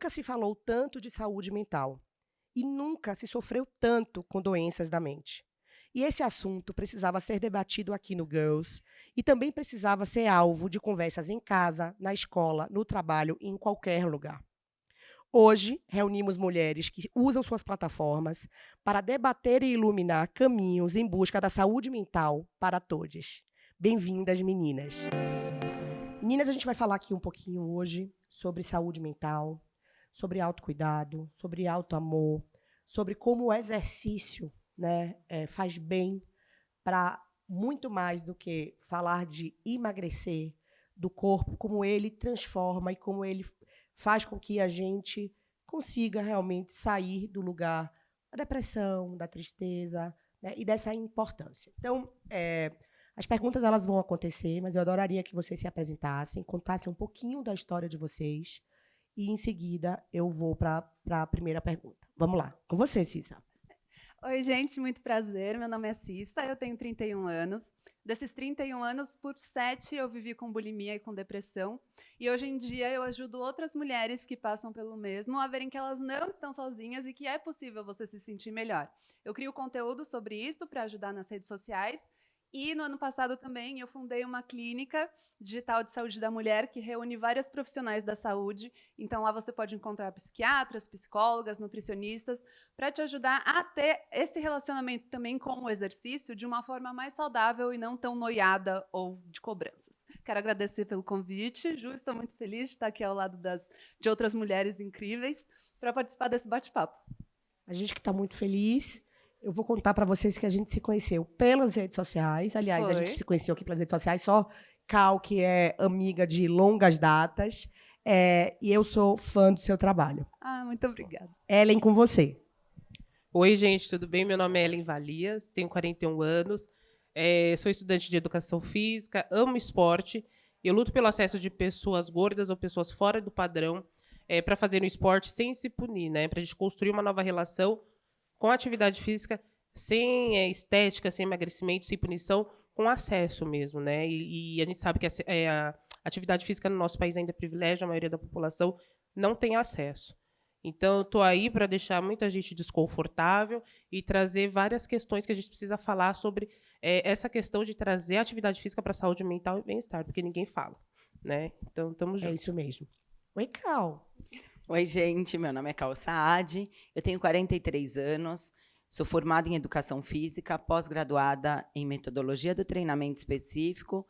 Nunca se falou tanto de saúde mental e nunca se sofreu tanto com doenças da mente. E esse assunto precisava ser debatido aqui no Girls e também precisava ser alvo de conversas em casa, na escola, no trabalho e em qualquer lugar. Hoje, reunimos mulheres que usam suas plataformas para debater e iluminar caminhos em busca da saúde mental para todos. Bem-vindas, meninas! Meninas, a gente vai falar aqui um pouquinho hoje sobre saúde mental, sobre autocuidado, sobre autoamor, sobre como o exercício, né, faz bem para muito mais do que falar de emagrecer do corpo, como ele transforma e como ele faz com que a gente consiga realmente sair do lugar da depressão, da tristeza, né, e dessa importância. Então, as perguntas elas vão acontecer, mas eu adoraria que vocês se apresentassem, contassem um pouquinho da história de vocês, e, em seguida, eu vou para a primeira pergunta. Vamos lá. Com você, Cissa. Oi, gente, muito prazer. Meu nome é Cissa, eu tenho 31 anos. Desses 31 anos, por 7 eu vivi com bulimia e com depressão. E hoje em dia eu ajudo outras mulheres que passam pelo mesmo a verem que elas não estão sozinhas e que é possível você se sentir melhor. Eu crio conteúdo sobre isso para ajudar nas redes sociais. E no ano passado também eu fundei uma clínica digital de saúde da mulher que reúne várias profissionais da saúde. Então lá você pode encontrar psiquiatras, psicólogas, nutricionistas, para te ajudar a ter esse relacionamento também com o exercício de uma forma mais saudável e não tão noiada ou de cobranças. Quero agradecer pelo convite, Ju, estou muito feliz de estar aqui ao lado de outras mulheres incríveis para participar desse bate-papo. A gente que está muito feliz. Eu vou contar para vocês que a gente se conheceu pelas redes sociais. Aliás, a gente se conheceu aqui pelas redes sociais, só Cal, que é amiga de longas datas. E eu sou fã do seu trabalho. Ah, muito obrigada. Ellen, com você. Oi, gente, tudo bem? Meu nome é Ellen Valias, tenho 41 anos, sou estudante de educação física, amo esporte. Eu luto pelo acesso de pessoas gordas ou pessoas fora do padrão para fazer o esporte sem se punir, né? Para a gente construir uma nova relação com a atividade física, sem estética, sem emagrecimento, sem punição, com acesso mesmo, né? E a gente sabe que a atividade física no nosso país ainda é privilégio, a maioria da população não tem acesso. Então, eu estou aí para deixar muita gente desconfortável e trazer várias questões que a gente precisa falar sobre essa questão de trazer a atividade física para a saúde mental e bem-estar, porque ninguém fala, né? Então, estamos juntos. É isso mesmo. Oi, Cal. Oi, gente, meu nome é Cal Saad, eu tenho 43 anos, sou formada em Educação Física, pós-graduada em Metodologia do Treinamento Específico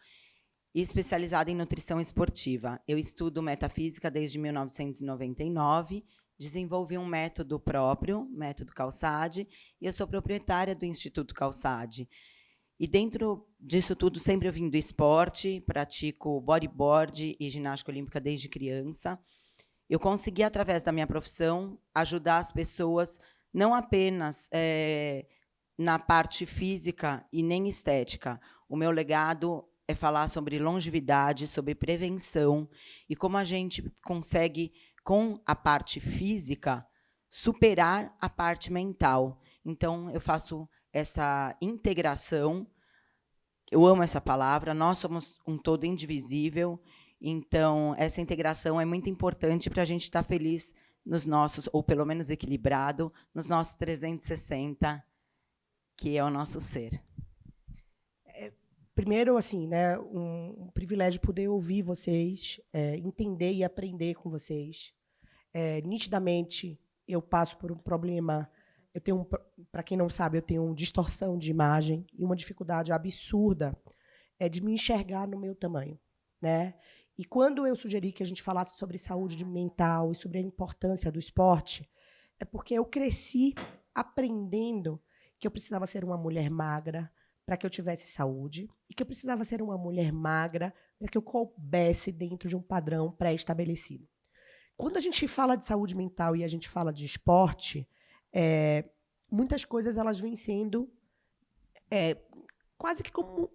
e especializada em Nutrição Esportiva. Eu estudo metafísica desde 1999, desenvolvi um método próprio, método Cal Saad, e eu sou proprietária do Instituto Cal Saad. E dentro disso tudo, sempre eu vim do esporte, pratico bodyboard e ginástica olímpica desde criança. Eu consegui, através da minha profissão, ajudar as pessoas não apenas na parte física e nem estética. O meu legado é falar sobre longevidade, sobre prevenção e como a gente consegue, com a parte física, superar a parte mental. Então, eu faço essa integração. Eu amo essa palavra. Nós somos um todo indivisível. Então, essa integração é muito importante para a gente estar feliz nos nossos, ou pelo menos equilibrado, nos nossos 360, que é o nosso ser. Primeiro, assim, né, um privilégio poder ouvir vocês, entender e aprender com vocês. Nitidamente, eu passo por um problema. Eu tenho, para quem não sabe, eu tenho uma distorção de imagem e uma dificuldade absurda de me enxergar no meu tamanho, né? E quando eu sugeri que a gente falasse sobre saúde mental e sobre a importância do esporte, é porque eu cresci aprendendo que eu precisava ser uma mulher magra para que eu tivesse saúde e que eu precisava ser uma mulher magra para que eu coubesse dentro de um padrão pré-estabelecido. Quando a gente fala de saúde mental e a gente fala de esporte, muitas coisas elas vêm sendo quase que como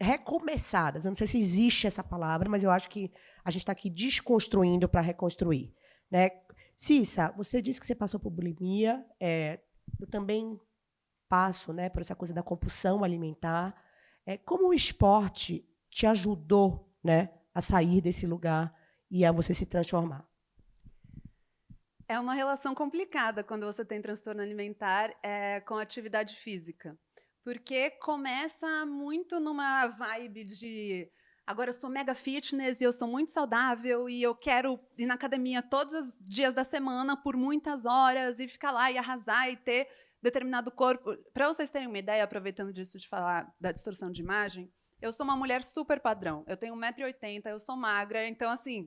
recomeçadas. Eu não sei se existe essa palavra, mas eu acho que a gente está aqui desconstruindo para reconstruir, né? Cissa, você disse que você passou por bulimia. Eu também passo, né, por essa coisa da compulsão alimentar. Como o esporte te ajudou, né, a sair desse lugar e a você se transformar? É uma relação complicada quando você tem transtorno alimentar com atividade física. Porque começa muito numa vibe de agora eu sou mega fitness e eu sou muito saudável e eu quero ir na academia todos os dias da semana por muitas horas e ficar lá e arrasar e ter determinado corpo. Para vocês terem uma ideia, aproveitando disso de falar da distorção de imagem, eu sou uma mulher super padrão. Eu tenho 1,80 m, eu sou magra, então, assim,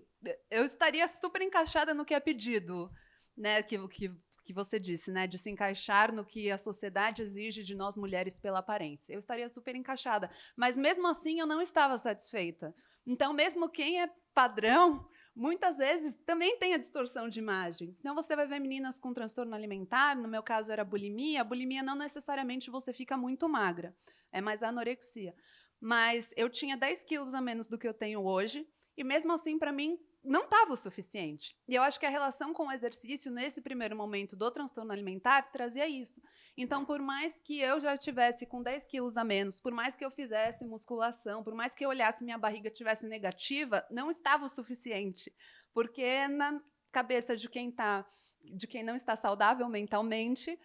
eu estaria super encaixada no que é pedido, né, que você disse, né, de se encaixar no que a sociedade exige de nós mulheres pela aparência. Eu estaria super encaixada, mas mesmo assim eu não estava satisfeita. Então, mesmo quem é padrão, muitas vezes também tem a distorção de imagem. Então, você vai ver meninas com transtorno alimentar, no meu caso era bulimia. A bulimia não necessariamente você fica muito magra, é mais a anorexia. Mas eu tinha 10 quilos a menos do que eu tenho hoje, e mesmo assim, para mim, não estava o suficiente. E eu acho que a relação com o exercício, nesse primeiro momento do transtorno alimentar, trazia isso. Então, por mais que eu já estivesse com 10 quilos a menos, por mais que eu fizesse musculação, por mais que eu olhasse minha barriga tivesse negativa, não estava o suficiente. Porque na cabeça de quem não está saudável mentalmente,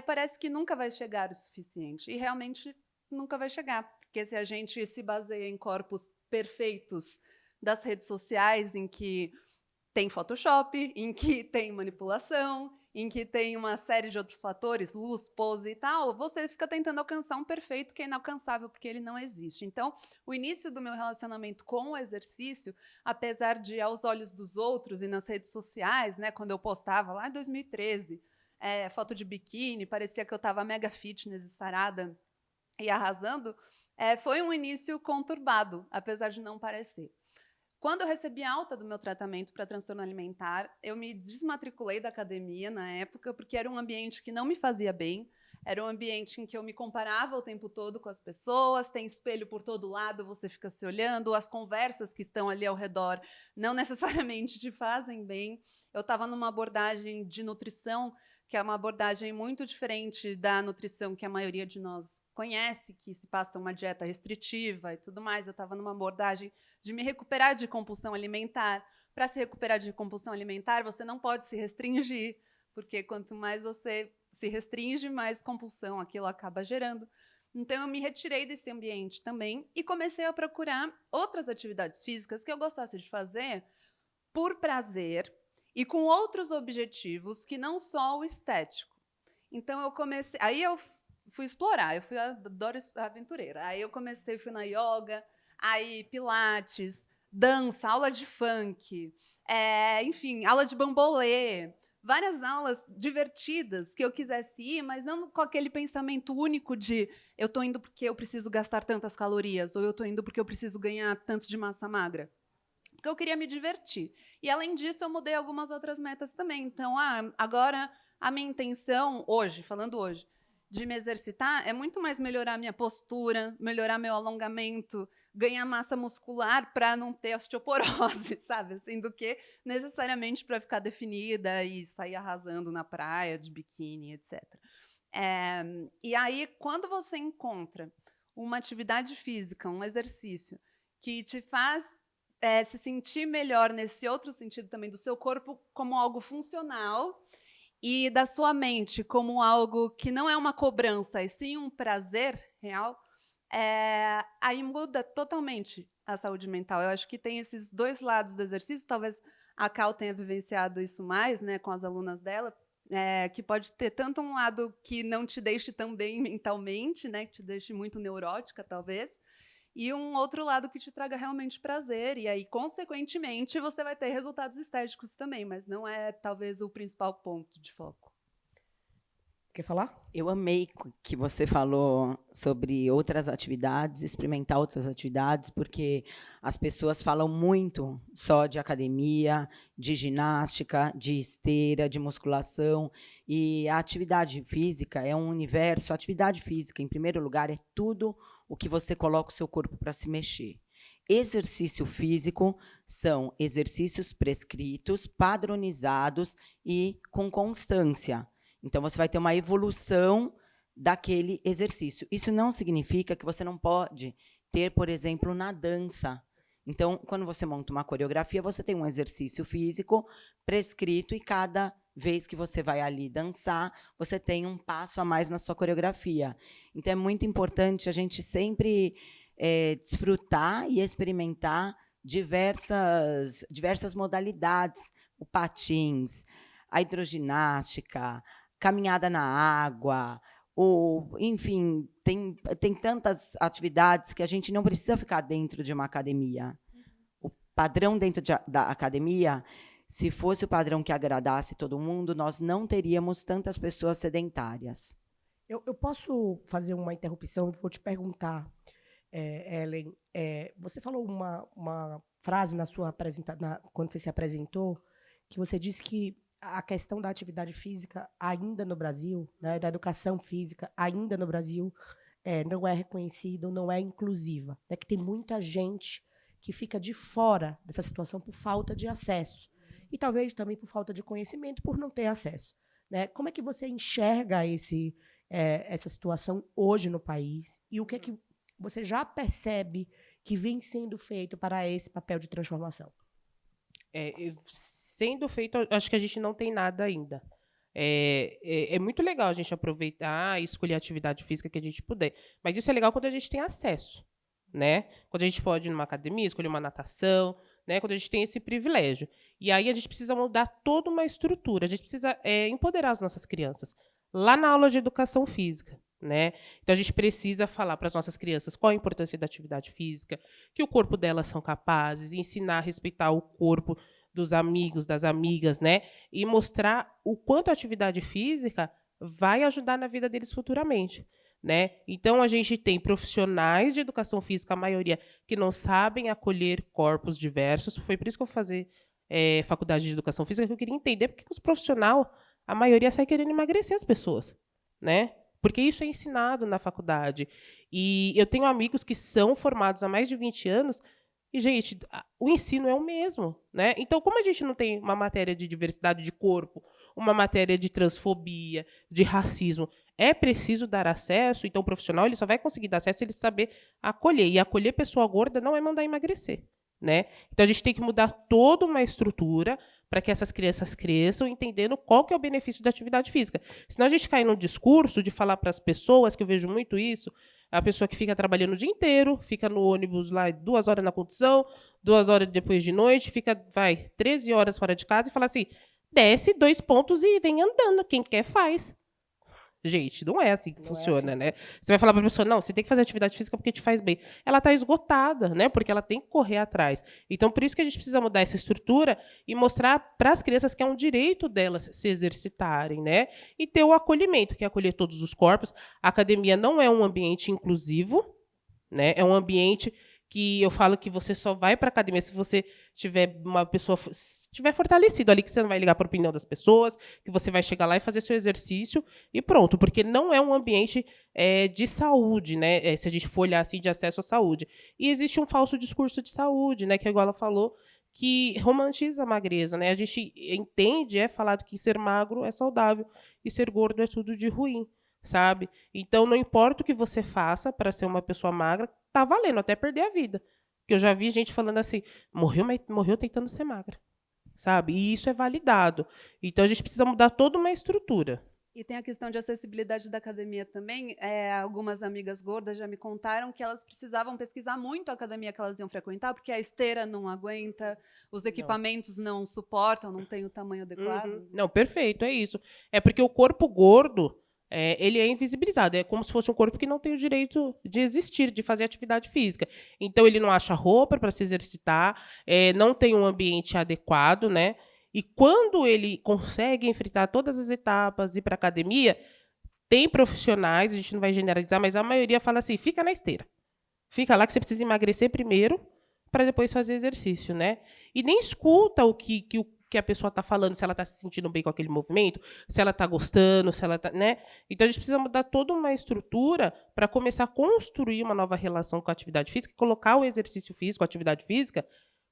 parece que nunca vai chegar o suficiente. E realmente nunca vai chegar. Porque se a gente se baseia em corpos perfeitos das redes sociais, em que tem Photoshop, em que tem manipulação, em que tem uma série de outros fatores, luz, pose e tal, você fica tentando alcançar um perfeito que é inalcançável, porque ele não existe. Então, o início do meu relacionamento com o exercício, apesar de, aos olhos dos outros e nas redes sociais, né, quando eu postava lá em 2013, foto de biquíni, parecia que eu estava mega fitness e sarada e arrasando, foi um início conturbado, apesar de não parecer. Quando eu recebi alta do meu tratamento para transtorno alimentar, eu me desmatriculei da academia na época, porque era um ambiente que não me fazia bem, era um ambiente em que eu me comparava o tempo todo com as pessoas, tem espelho por todo lado, você fica se olhando, as conversas que estão ali ao redor não necessariamente te fazem bem. Eu estava numa abordagem de nutrição, que é uma abordagem muito diferente da nutrição que a maioria de nós conhece, que se passa uma dieta restritiva e tudo mais. Eu estava numa abordagem de me recuperar de compulsão alimentar. Para se recuperar de compulsão alimentar, você não pode se restringir, porque quanto mais você se restringe, mais compulsão aquilo acaba gerando. Então, eu me retirei desse ambiente também e comecei a procurar outras atividades físicas que eu gostasse de fazer por prazer e com outros objetivos que não só o estético. Então, eu comecei... Aí eu fui explorar, eu adoro aventureira. Aí eu comecei, fui na yoga, aí pilates, dança, aula de funk, enfim, aula de bambolê, várias aulas divertidas que eu quisesse ir, mas não com aquele pensamento único de eu estou indo porque eu preciso gastar tantas calorias, ou eu estou indo porque eu preciso ganhar tanto de massa magra. Porque eu queria me divertir. E, além disso, eu mudei algumas outras metas também. Então, agora, a minha intenção, falando hoje, de me exercitar é muito mais melhorar minha postura, melhorar meu alongamento, ganhar massa muscular para não ter osteoporose, sabe? Assim, do que necessariamente para ficar definida e sair arrasando na praia, de biquíni, etc. E aí, quando você encontra uma atividade física, um exercício, que te faz se sentir melhor nesse outro sentido também do seu corpo como algo funcional e da sua mente como algo que não é uma cobrança, e sim um prazer real, aí muda totalmente a saúde mental. Eu acho que tem esses dois lados do exercício, talvez a Cal tenha vivenciado isso mais, né, com as alunas dela, que pode ter tanto um lado que não te deixe tão bem mentalmente, né, que te deixe muito neurótica, talvez, e um outro lado que te traga realmente prazer, e aí, consequentemente, você vai ter resultados estéticos também, mas não é, talvez, o principal ponto de foco. Quer falar? Eu amei que você falou sobre outras atividades, experimentar outras atividades, porque as pessoas falam muito só de academia, de ginástica, de esteira, de musculação, e a atividade física é um universo. A atividade física, em primeiro lugar, é tudo o que você coloca o seu corpo para se mexer. Exercício físico são exercícios prescritos, padronizados e com constância. Então, você vai ter uma evolução daquele exercício. Isso não significa que você não pode ter, por exemplo, na dança, Então, quando você monta uma coreografia, você tem um exercício físico prescrito e cada vez que você vai ali dançar, você tem um passo a mais na sua coreografia. Então, é muito importante a gente sempre desfrutar e experimentar diversas modalidades, o patins, a hidroginástica, caminhada na água, enfim, tem tantas atividades que a gente não precisa ficar dentro de uma academia. O padrão dentro da academia, se fosse o padrão que agradasse todo mundo, nós não teríamos tantas pessoas sedentárias. Eu posso fazer uma interrupção e vou te perguntar, Ellen, você falou uma frase na sua quando você se apresentou, que você disse que a questão da atividade física ainda no Brasil, né, da educação física ainda no Brasil, não é reconhecida, não é inclusiva, né, que tem muita gente que fica de fora dessa situação por falta de acesso e talvez também por falta de conhecimento, por não ter acesso, né? Como é que você enxerga essa situação hoje no país e o que é que você já percebe que vem sendo feito para esse papel de transformação? Sendo feito, acho que a gente não tem nada ainda. É muito legal a gente aproveitar e escolher a atividade física que a gente puder. Mas isso é legal quando a gente tem acesso, né? Quando a gente pode ir numa academia, escolher uma natação, né? Quando a gente tem esse privilégio. E aí a gente precisa mudar toda uma estrutura. A gente precisa empoderar as nossas crianças. Lá na aula de educação física, né? Então a gente precisa falar para as nossas crianças qual a importância da atividade física, que o corpo delas são capazes, ensinar a respeitar o corpo dos amigos, das amigas, né? E mostrar o quanto a atividade física vai ajudar na vida deles futuramente, né? Então a gente tem profissionais de educação física, a maioria que não sabem acolher corpos diversos. Foi por isso que eu vou fazer faculdade de educação física, que eu queria entender porque os profissionais, a maioria sai querendo emagrecer as pessoas, né? Porque isso é ensinado na faculdade. E eu tenho amigos que são formados há mais de 20 anos e, gente, o ensino é o mesmo, né? Então, como a gente não tem uma matéria de diversidade de corpo, uma matéria de transfobia, de racismo, é preciso dar acesso. Então, o profissional ele só vai conseguir dar acesso se ele saber acolher. E acolher pessoa gorda não é mandar emagrecer, né? Então, a gente tem que mudar toda uma estrutura para que essas crianças cresçam entendendo qual que é o benefício da atividade física. Senão a gente cai no discurso de falar para as pessoas, que eu vejo muito isso, a pessoa que fica trabalhando o dia inteiro, fica no ônibus lá 2 horas na condução, 2 horas depois de noite, fica 13 horas fora de casa e fala assim, desce 2 pontos e vem andando, quem quer faz. Gente, não é assim que funciona, né? Você vai falar para a pessoa, não, você tem que fazer atividade física porque te faz bem. Ela está esgotada, né? Porque ela tem que correr atrás. Então, por isso que a gente precisa mudar essa estrutura e mostrar para as crianças que é um direito delas se exercitarem, né? E ter o acolhimento, que é acolher todos os corpos. A academia não é um ambiente inclusivo, né? É um ambiente que eu falo que você só vai para a academia se você tiver uma pessoa estiver fortalecido ali, que você não vai ligar para a opinião das pessoas, que você vai chegar lá e fazer seu exercício e pronto, porque não é um ambiente de saúde, né? Se a gente for olhar assim, de acesso à saúde. E existe um falso discurso de saúde, né? Que igual ela falou, que romantiza a magreza, né? A gente entende, é falado que ser magro é saudável e ser gordo é tudo de ruim, sabe? Então, não importa o que você faça para ser uma pessoa magra, tá valendo até perder a vida. Porque eu já vi gente falando assim, morreu tentando ser magra, sabe? E isso é validado. Então, a gente precisa mudar toda uma estrutura. E tem a questão de acessibilidade da academia também. Algumas amigas gordas já me contaram que elas precisavam pesquisar muito a academia que elas iam frequentar, porque a esteira não aguenta, os equipamentos não suportam, não tem o tamanho adequado. Uhum. Não, perfeito, é isso. É porque o corpo gordo, ele é invisibilizado. É como se fosse um corpo que não tem o direito de existir, de fazer atividade física. Então, ele não acha roupa para se exercitar, não tem um ambiente adequado, né? E quando ele consegue enfrentar todas as etapas e ir para a academia, tem profissionais, a gente não vai generalizar, mas a maioria fala assim, fica na esteira. Fica lá que você precisa emagrecer primeiro para depois fazer exercício, né? E nem escuta o que a pessoa está falando, se ela está se sentindo bem com aquele movimento, se ela está gostando, se ela está, né? Então, a gente precisa mudar toda uma estrutura para começar a construir uma nova relação com a atividade física, colocar o exercício físico, a atividade física,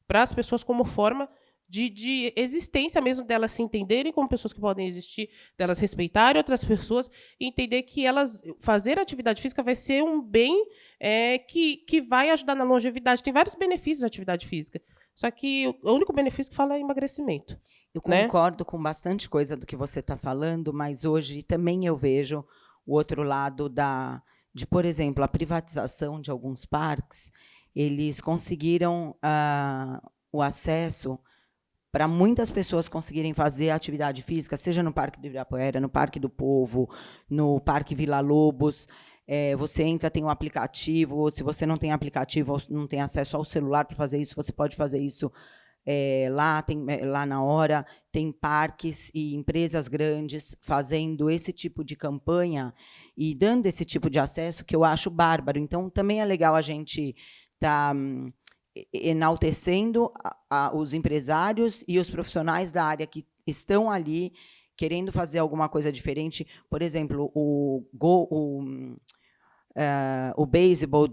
para as pessoas como forma de existência mesmo, delas se entenderem como pessoas que podem existir, delas respeitarem outras pessoas, e entender que elas fazer atividade física vai ser um bem que vai ajudar na longevidade. Tem vários benefícios da atividade física. Só que o único benefício que fala é emagrecimento. Eu né? concordo com bastante coisa do que você está falando, mas hoje também eu vejo o outro lado de, por exemplo, a privatização de alguns parques. Eles conseguiram o acesso para muitas pessoas conseguirem fazer atividade física, seja no Parque do Ibirapuera, no Parque do Povo, no Parque Vila Lobos. Você entra, tem um aplicativo. Se você não tem aplicativo, não tem acesso ao celular para fazer isso, você pode fazer isso lá na hora. Tem parques e empresas grandes fazendo esse tipo de campanha e dando esse tipo de acesso, que eu acho bárbaro. Então, também é legal a gente estar enaltecendo os empresários e os profissionais da área que estão ali querendo fazer alguma coisa diferente. Por exemplo, o beisebol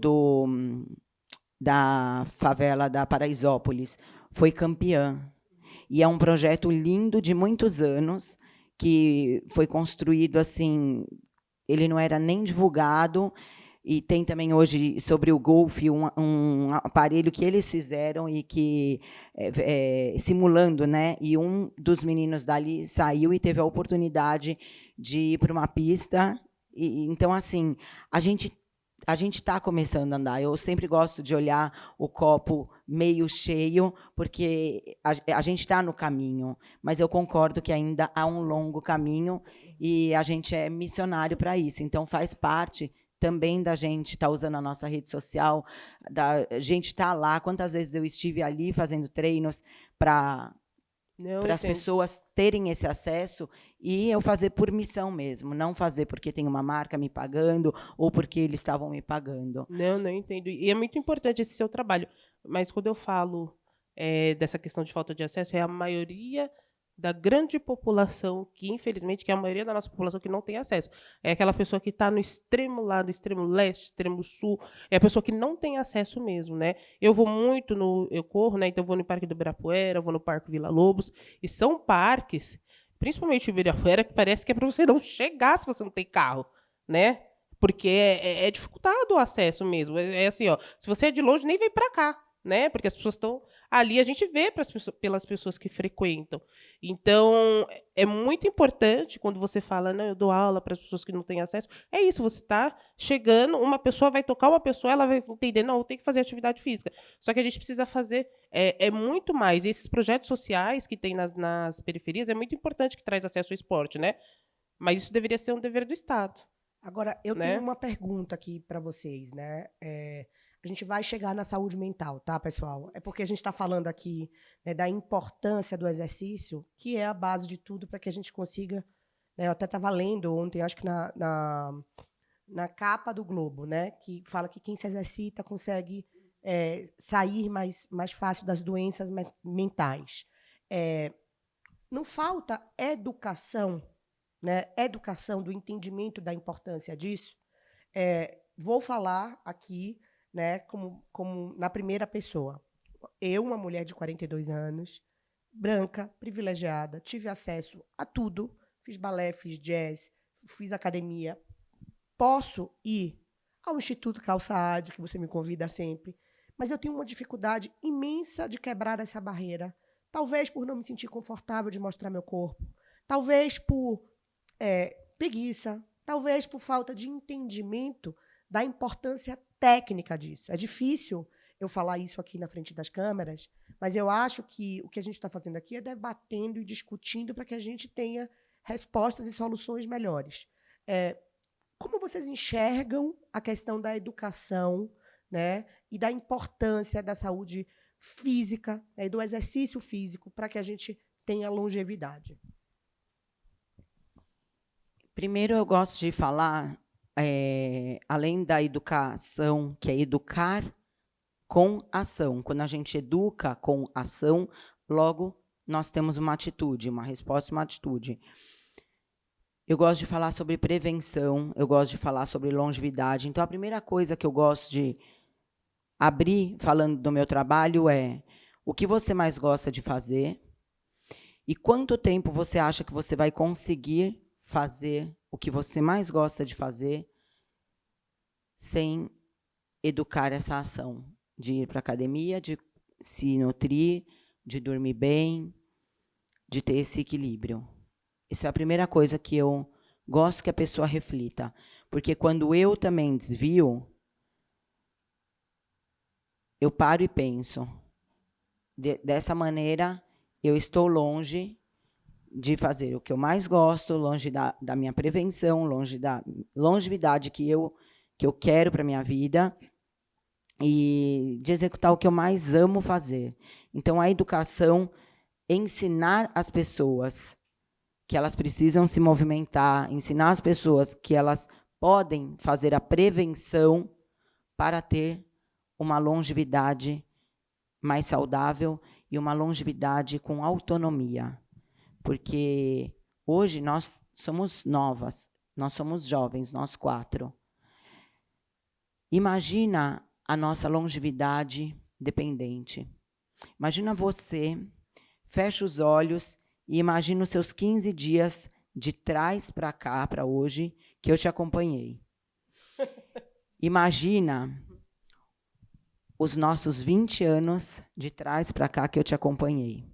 da favela da Paraisópolis foi campeã. E é um projeto lindo de muitos anos, que foi construído assim, ele não era nem divulgado. E tem também hoje, sobre o golfe, um aparelho que eles fizeram e que simulando, né? E um dos meninos dali saiu e teve a oportunidade de ir para uma pista. Então, assim, a gente está começando a andar. Eu sempre gosto de olhar o copo meio cheio, porque a gente está no caminho. Mas eu concordo que ainda há um longo caminho e a gente é missionário para isso. Então, faz parte também da gente estar usando a nossa rede social, da gente estar lá. Quantas vezes eu estive ali fazendo treinos para as pessoas terem esse acesso, e eu fazer por missão mesmo, não fazer porque tem uma marca me pagando ou porque eles estavam me pagando. Não entendo. E é muito importante esse seu trabalho. Mas quando eu falo dessa questão de falta de acesso, é a maioria da grande população, que infelizmente que é a maioria da nossa população que não tem acesso. É aquela pessoa que está no extremo lado, extremo leste, extremo sul, é a pessoa que não tem acesso mesmo, né? Eu vou muito eu corro, né? Então eu vou no Parque do Ibirapuera, eu vou no Parque Vila Lobos, e são parques, principalmente o Ibirapuera, que parece que é para você não chegar se você não tem carro, né? Porque é dificultado o acesso mesmo. É assim, ó, se você é de longe, nem vem para cá, né? Porque as pessoas estão ali, a gente vê pelas pessoas que frequentam. Então, é muito importante quando você fala, não, eu dou aula para as pessoas que não têm acesso. É isso, você está chegando, uma pessoa vai tocar uma pessoa, ela vai entender, não, eu tenho que fazer atividade física. Só que a gente precisa fazer muito mais. E esses projetos sociais que tem nas periferias, é muito importante que traz acesso ao esporte, né? Mas isso deveria ser um dever do Estado. Agora, eu tenho uma pergunta aqui para vocês, né? A gente vai chegar na saúde mental, tá, pessoal? É porque a gente está falando aqui, né, da importância do exercício, que é a base de tudo para que a gente consiga, né, eu até estava lendo ontem, acho que na capa do Globo, né, que fala que quem se exercita consegue sair mais fácil das doenças mentais. Não falta educação, né, educação do entendimento da importância disso. Vou falar aqui, né, como na primeira pessoa. Eu, uma mulher de 42 anos, branca, privilegiada, tive acesso a tudo, fiz balé, fiz jazz, fiz academia. Posso ir ao Instituto Calçade, que você me convida sempre, mas eu tenho uma dificuldade imensa de quebrar essa barreira. Talvez por não me sentir confortável de mostrar meu corpo, talvez por preguiça, talvez por falta de entendimento da importância técnica disso. É difícil eu falar isso aqui na frente das câmeras, mas eu acho que o que a gente está fazendo aqui é debatendo e discutindo para que a gente tenha respostas e soluções melhores. Como vocês enxergam a questão da educação, né, e da importância da saúde física, e do exercício físico para que a gente tenha longevidade? Primeiro, eu gosto de falar, além da educação, que é educar com ação. Quando a gente educa com ação, logo nós temos uma atitude, uma resposta, uma atitude. Eu gosto de falar sobre prevenção, eu gosto de falar sobre longevidade. Então, a primeira coisa que eu gosto de abrir, falando do meu trabalho, é o que você mais gosta de fazer, E quanto tempo você acha que você vai conseguir fazer o que você mais gosta de fazer sem educar essa ação? De ir para a academia, de se nutrir, de dormir bem, de ter esse equilíbrio. Essa é a primeira coisa que eu gosto que a pessoa reflita. Porque quando eu também desvio, eu paro e penso. Dessa maneira, eu estou longe de fazer o que eu mais gosto, longe da minha prevenção, longe da longevidade que eu quero para a minha vida e de executar o que eu mais amo fazer. Então, a educação, ensinar as pessoas que elas precisam se movimentar, ensinar as pessoas que elas podem fazer a prevenção para ter uma longevidade mais saudável e uma longevidade com autonomia. Porque hoje nós somos novas, nós somos jovens, nós 4. Imagina a nossa longevidade dependente. Imagina você, fecha os olhos e imagina os seus 15 dias de trás para cá, para hoje, que eu te acompanhei. Imagina os nossos 20 anos de trás para cá que eu te acompanhei.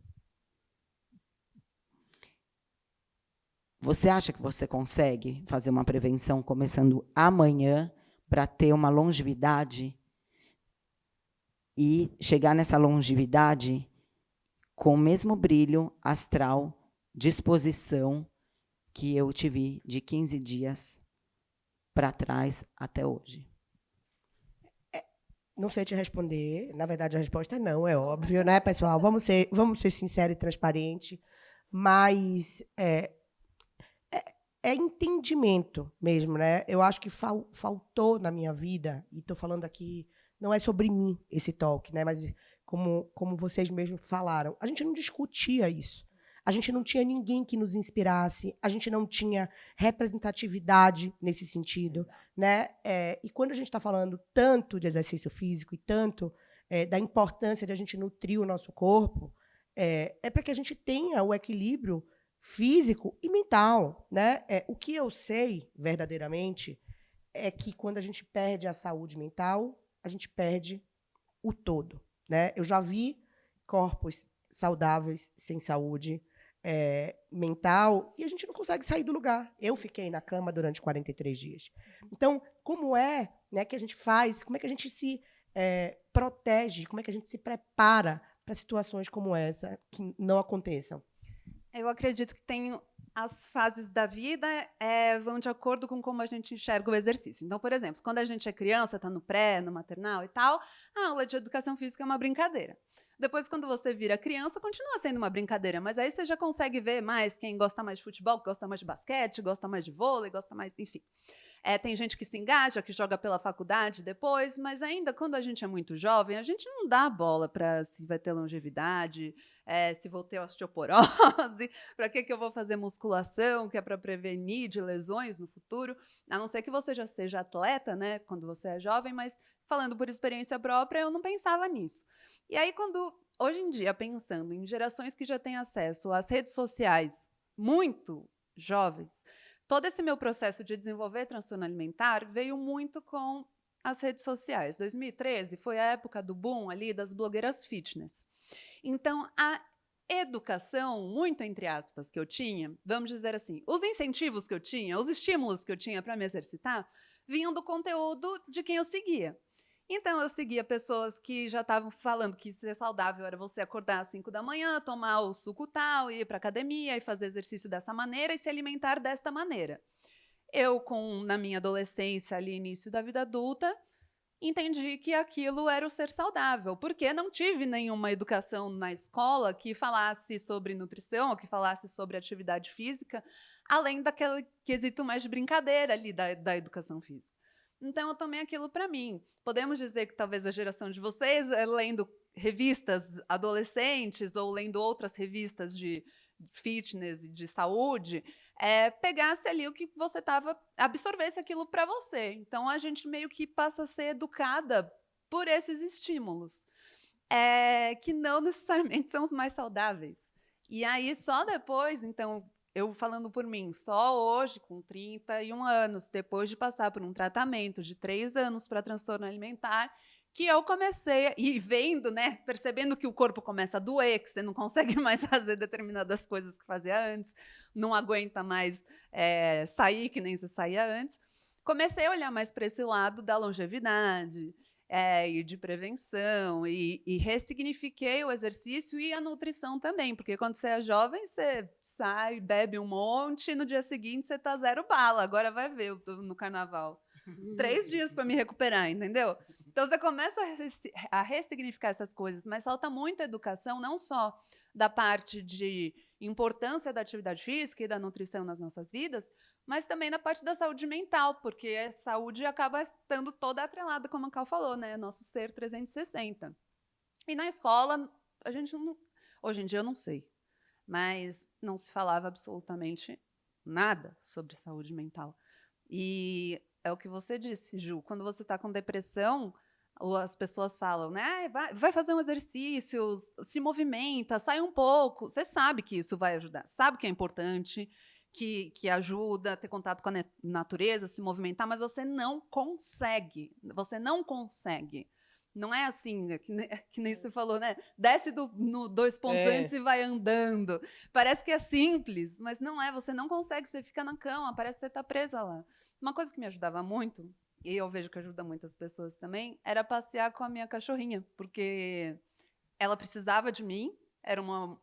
Você acha que você consegue fazer uma prevenção começando amanhã para ter uma longevidade e chegar nessa longevidade com o mesmo brilho astral, disposição que eu te vi de 15 dias para trás até hoje? Não sei te responder. Na verdade, a resposta é não, é óbvio, né, pessoal? Vamos ser sinceros e transparentes, mas é entendimento mesmo, né? Eu acho que faltou na minha vida, e estou falando aqui, não é sobre mim esse talk, né? Mas como vocês mesmos falaram, a gente não discutia isso. A gente não tinha ninguém que nos inspirasse, a gente não tinha representatividade nesse sentido, né? E quando a gente está falando tanto de exercício físico e tanto da importância de a gente nutrir o nosso corpo, é para que a gente tenha o equilíbrio físico e mental, né? O que eu sei verdadeiramente é que quando a gente perde a saúde mental, a gente perde o todo, né? Eu já vi corpos saudáveis sem saúde mental e a gente não consegue sair do lugar. Eu fiquei na cama durante 43 dias. Então, como é, né, que a gente faz, como é que a gente se protege, como é que a gente se prepara para situações como essa que não aconteçam? Eu acredito que tem as fases da vida vão de acordo com como a gente enxerga o exercício. Então, por exemplo, quando a gente é criança, está no pré, no maternal e tal, a aula de educação física é uma brincadeira. Depois, quando você vira criança, continua sendo uma brincadeira, mas aí você já consegue ver mais quem gosta mais de futebol, gosta mais de basquete, gosta mais de vôlei, gosta mais, enfim. Tem gente que se engaja, que joga pela faculdade depois, mas ainda quando a gente é muito jovem, a gente não dá bola para se vai ter longevidade, se vou ter osteoporose, para que eu vou fazer musculação, que é para prevenir de lesões no futuro, a não ser que você já seja atleta, né, quando você é jovem, mas falando por experiência própria, eu não pensava nisso. E aí, hoje em dia, pensando em gerações que já têm acesso às redes sociais muito jovens, todo esse meu processo de desenvolver transtorno alimentar veio muito com as redes sociais. 2013 foi a época do boom ali das blogueiras fitness. Então, a educação, muito entre aspas, que eu tinha, vamos dizer assim, os incentivos que eu tinha, os estímulos que eu tinha para me exercitar, vinham do conteúdo de quem eu seguia. Então, eu seguia pessoas que já estavam falando que ser saudável era você acordar às 5 da manhã, tomar o suco tal, ir para a academia e fazer exercício dessa maneira e se alimentar desta maneira. Eu, na minha adolescência, ali, início da vida adulta, entendi que aquilo era o ser saudável, porque não tive nenhuma educação na escola que falasse sobre nutrição ou que falasse sobre atividade física, além daquele quesito mais de brincadeira ali da educação física. Então, eu tomei aquilo para mim. Podemos dizer que talvez a geração de vocês, lendo revistas adolescentes ou lendo outras revistas de fitness e de saúde, pegasse ali o que você estava, absorvesse aquilo para você. Então, a gente meio que passa a ser educada por esses estímulos, que não necessariamente são os mais saudáveis. E aí, só depois, então, eu falando por mim, só hoje, com 31 anos, depois de passar por um tratamento de 3 anos para transtorno alimentar, que eu comecei, e vendo, né, percebendo que o corpo começa a doer, que você não consegue mais fazer determinadas coisas que fazia antes, não aguenta mais sair que nem você saía antes, comecei a olhar mais para esse lado da longevidade, e de prevenção, e ressignifiquei o exercício e a nutrição também, porque quando você é jovem, você sai, bebe um monte, e no dia seguinte você tá 0 bala. Agora vai ver, eu tô no carnaval. 3 dias para me recuperar, entendeu? Então você começa a ressignificar essas coisas, mas falta muita educação, não só da parte de importância da atividade física e da nutrição nas nossas vidas, mas também na parte da saúde mental, porque a saúde acaba estando toda atrelada, como a Cal falou, né? Nosso ser 360. E na escola, a gente não. Hoje em dia eu não sei, mas não se falava absolutamente nada sobre saúde mental. E é o que você disse, Ju, quando você está com depressão, as pessoas falam, né? Vai fazer um exercício, se movimenta, sai um pouco. Você sabe que isso vai ajudar, sabe que é importante, que ajuda a ter contato com a natureza, se movimentar, mas você não consegue. Você não consegue. Não é assim, que nem você falou, né? Desce no 2 pontos antes e vai andando. Parece que é simples, mas não é. Você não consegue, você fica na cama, parece que você está presa lá. Uma coisa que me ajudava muito, e eu vejo que ajuda muitas pessoas também, era passear com a minha cachorrinha, porque ela precisava de mim, era uma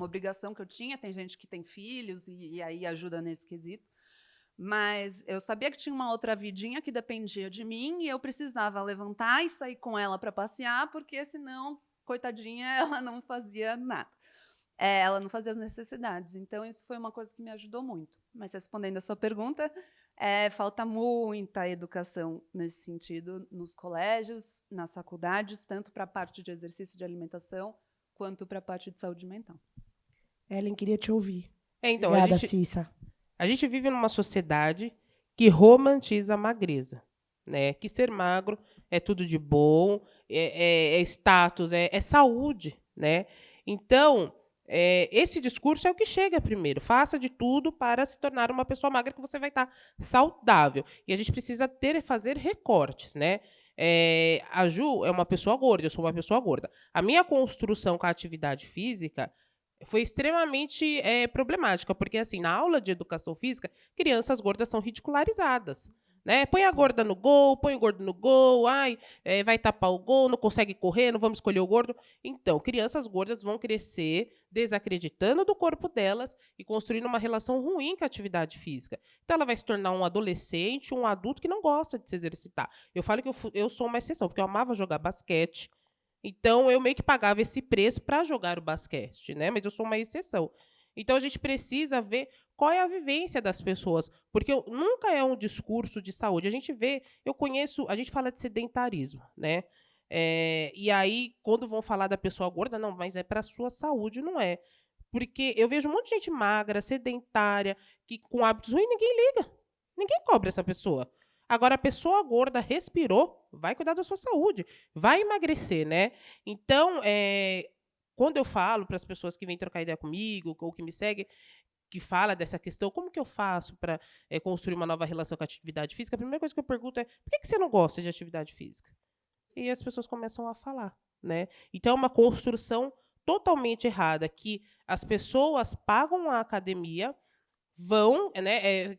obrigação que eu tinha. Tem gente que tem filhos e aí ajuda nesse quesito. Mas eu sabia que tinha uma outra vidinha que dependia de mim e eu precisava levantar e sair com ela para passear, porque senão, coitadinha, ela não fazia nada. Ela não fazia as necessidades. Então, isso foi uma coisa que me ajudou muito. Mas, respondendo a sua pergunta, falta muita educação nesse sentido nos colégios, nas faculdades, tanto para a parte de exercício de alimentação, quanto para a parte de saúde mental. Ellen, queria te ouvir. Então, Obrigada, Cissa. A gente vive numa sociedade que romantiza a magreza, né? Que ser magro é tudo de bom, é status, é saúde, né? Então, esse discurso é o que chega primeiro. Faça de tudo para se tornar uma pessoa magra que você vai estar saudável. E a gente precisa fazer recortes, né? A Ju é uma pessoa gorda, eu sou uma pessoa gorda. A minha construção com a atividade física foi extremamente problemática, porque assim, na aula de educação física, crianças gordas são ridicularizadas, né? Põe a gorda no gol, põe o gordo no gol, vai tapar o gol, não consegue correr, não vamos escolher o gordo. Então, crianças gordas vão crescer desacreditando do corpo delas e construindo uma relação ruim com a atividade física. Então, ela vai se tornar um adolescente, um adulto que não gosta de se exercitar. Eu falo que eu sou uma exceção, porque eu amava jogar basquete. Então, eu meio que pagava esse preço para jogar o basquete, né? Mas eu sou uma exceção. Então, a gente precisa ver qual é a vivência das pessoas, porque nunca é um discurso de saúde. A gente fala de sedentarismo, né? E aí, quando vão falar da pessoa gorda, não, mas é para a sua saúde, não é. Porque eu vejo um monte de gente magra, sedentária, que com hábitos ruins, ninguém liga. Ninguém cobra essa pessoa. Agora, a pessoa gorda respirou, vai cuidar da sua saúde, vai emagrecer, né? Então, quando eu falo para as pessoas que vêm trocar ideia comigo, ou que me seguem, que fala dessa questão, como que eu faço para construir uma nova relação com a atividade física, a primeira coisa que eu pergunto é, por que você não gosta de atividade física? E as pessoas começam a falar, né? Então, é uma construção totalmente errada, que as pessoas pagam a academia, vão, né,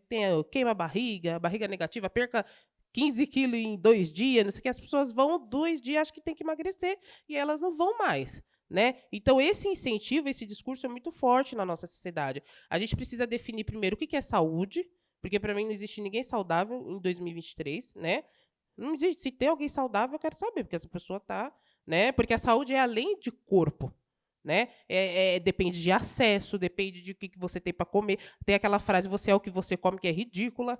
queima a barriga negativa, perca 15 quilos em 2 dias, não sei o que, as pessoas vão 2 dias, acham que tem que emagrecer, e elas não vão mais, né? Então, esse incentivo, esse discurso é muito forte na nossa sociedade. A gente precisa definir primeiro o que é saúde, porque, para mim, não existe ninguém saudável em 2023, né? Não existe. Se tem alguém saudável, eu quero saber, porque essa pessoa está, né? Porque a saúde é além de corpo, né? Depende de acesso, depende de o que você tem para comer. Tem aquela frase, você é o que você come, que é ridícula,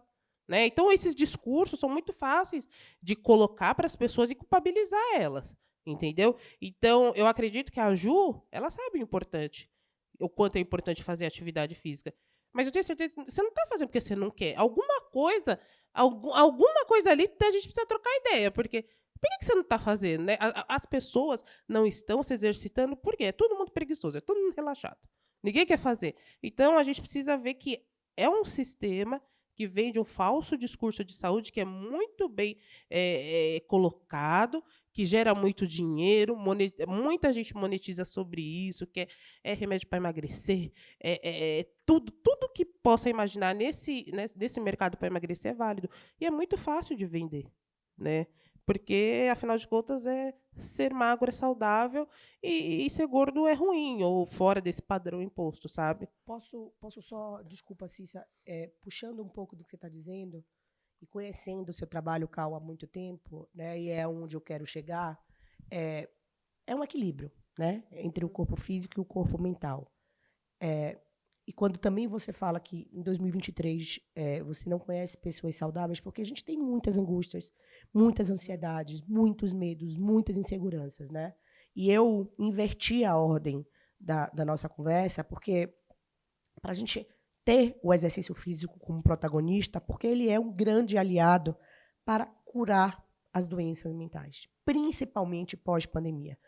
né? Então, esses discursos são muito fáceis de colocar para as pessoas e culpabilizar elas, entendeu? Então, eu acredito que a Ju, ela sabe o quanto é importante fazer atividade física. Mas eu tenho certeza que você não está fazendo porque você não quer. Alguma coisa ali a gente precisa trocar ideia, porque por que você não está fazendo, né? As pessoas não estão se exercitando, por quê? É todo mundo preguiçoso, é todo mundo relaxado. Ninguém quer fazer. Então, a gente precisa ver que é um sistema que vem de um falso discurso de saúde que é muito bem colocado, que gera muito dinheiro, muita gente monetiza sobre isso, que é remédio para emagrecer, tudo que possa imaginar nesse mercado para emagrecer é válido. E é muito fácil de vender, né? Porque, afinal de contas, ser magro é saudável e ser gordo é ruim, ou fora desse padrão imposto, sabe? Posso só, desculpa, Cissa, puxando um pouco do que você está dizendo e conhecendo o seu trabalho, Cal, há muito tempo, né, e é onde eu quero chegar, é um equilíbrio, né, entre o corpo físico e o corpo mental. E quando também você fala que em 2023 você não conhece pessoas saudáveis, porque a gente tem muitas angústias, muitas ansiedades, muitos medos, muitas inseguranças, né? E eu inverti a ordem da nossa conversa, porque para a gente ter o exercício físico como protagonista, porque ele é um grande aliado para curar as doenças mentais, principalmente pós-pandemia.